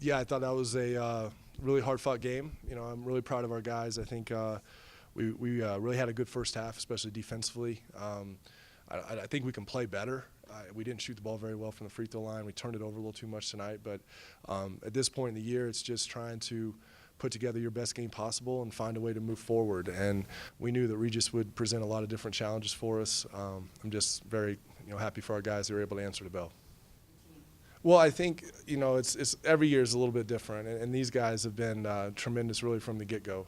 Yeah, I thought that was a really hard-fought game. I'm really proud of our guys. I think we really had a good first half, especially defensively. I think we can play better. We didn't shoot the ball very well from the free throw line. We turned it over a little too much tonight. But at this point in the year, it's just trying to put together your best game possible and find a way to move forward. And we knew that Regis would present a lot of different challenges for us. I'm just very happy for our guys that were able to answer the bell. Well, I think it's every year is a little bit different, and these guys have been tremendous really from the get-go,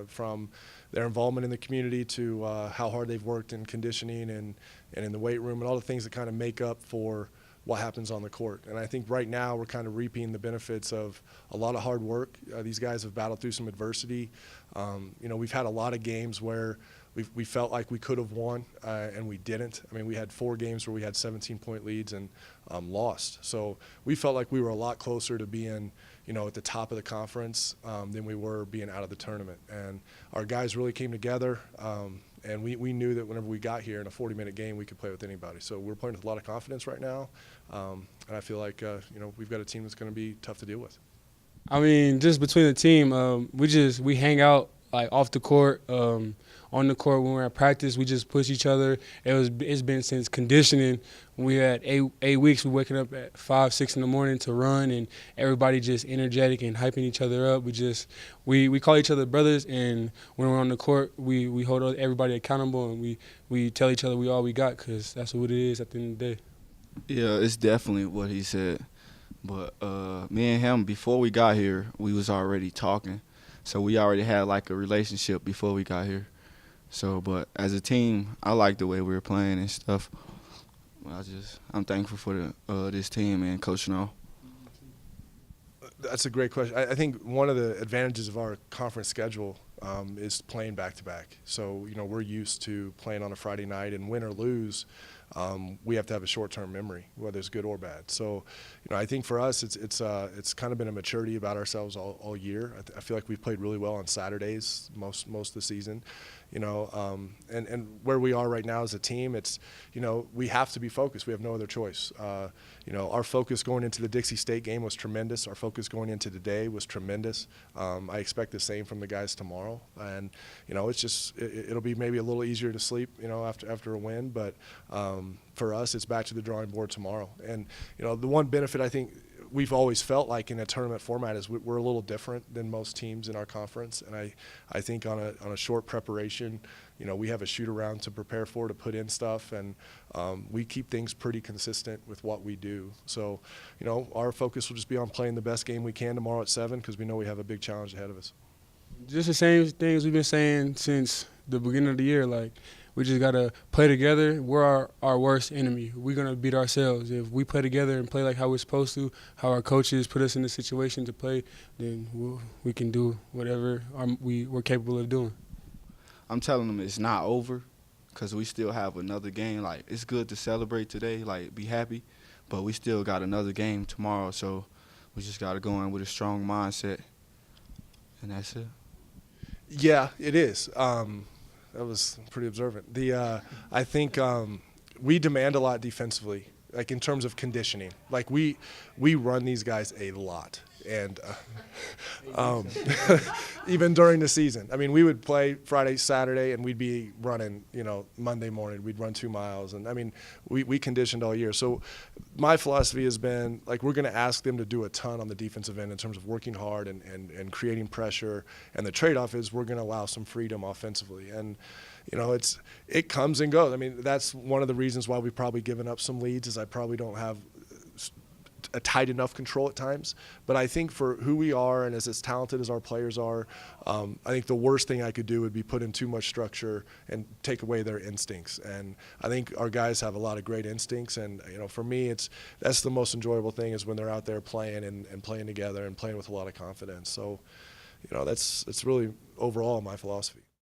from their involvement in the community to how hard they've worked in conditioning and in the weight room and all the things that kind of make up for what happens on the court. And I think right now we're kind of reaping the benefits of a lot of hard work. These guys have battled through some adversity. We've had a lot of games where we felt like we could have won and we didn't. I mean, we had 4 games where we had 17-point leads and lost. So we felt like we were a lot closer to being at the top of the conference than we were being out of the tournament. And our guys really came together. And we knew that whenever we got here in a 40-minute game, we could play with anybody. So we're playing with a lot of confidence right now. And I feel like, we've got a team that's going to be tough to deal with. I mean, just between the team, we hang out like off the court, on the court when we're at practice. We just push each other. It's been since conditioning. We had 8 weeks. We're waking up at 5, 6 in the morning to run, and everybody just energetic and hyping each other up. We call each other brothers, and when we're on the court, we hold everybody accountable, and we tell each other we all we got, because that's what it is at the end of the day. Yeah, it's definitely what he said. But me and him, before we got here, we was already talking. So we already had like a relationship before we got here. So, but as a team, I like the way we were playing and stuff. I'm thankful for this team and Coach Snow. That's a great question. I think one of the advantages of our conference schedule is playing back-to-back. So, we're used to playing on a Friday night, and win or lose, we have to have a short-term memory, whether it's good or bad. So, I think for us, it's kind of been a maturity about ourselves all year. I feel like we've played really well on Saturdays most of the season. And where we are right now as a team, it's, we have to be focused. We have no other choice. Our focus going into the Dixie State game was tremendous. Our focus going into today was tremendous. I expect the same from the guys tomorrow. And, it'll be maybe a little easier to sleep, after a win. But for us, it's back to the drawing board tomorrow. And, the one benefit I think we've always felt like in a tournament format is we're a little different than most teams in our conference. And I think on a short preparation, we have a shoot around to prepare for, to put in stuff, and we keep things pretty consistent with what we do. So, our focus will just be on playing the best game we can tomorrow at 7, because we know we have a big challenge ahead of us. Just the same things we've been saying since the beginning of the year. Like, we just got to play together. We're our worst enemy. We're going to beat ourselves. If we play together and play like how we're supposed to, how our coaches put us in the situation to play, then we can do whatever we're capable of doing. I'm telling them it's not over, because we still have another game. Like, it's good to celebrate today, like, be happy, but we still got another game tomorrow, so we just got to go in with a strong mindset, and that's it. Yeah, it is. That was pretty observant. I think we demand a lot defensively, like in terms of conditioning. Like we run these guys a lot, and even during the season. I mean, we would play Friday, Saturday, and we'd be running. Monday morning we'd run 2 miles, and I mean, we conditioned all year. So my philosophy has been like we're going to ask them to do a ton on the defensive end in terms of working hard and creating pressure. And the trade-off is we're going to allow some freedom offensively. And it comes and goes. I mean, that's one of the reasons why we've probably given up some leads, is I probably don't have a tight enough control at times. But I think for who we are and as talented as our players are, I think the worst thing I could do would be put in too much structure and take away their instincts. And I think our guys have a lot of great instincts. And, for me, that's the most enjoyable thing, is when they're out there playing and playing together and playing with a lot of confidence. So, that's really overall my philosophy.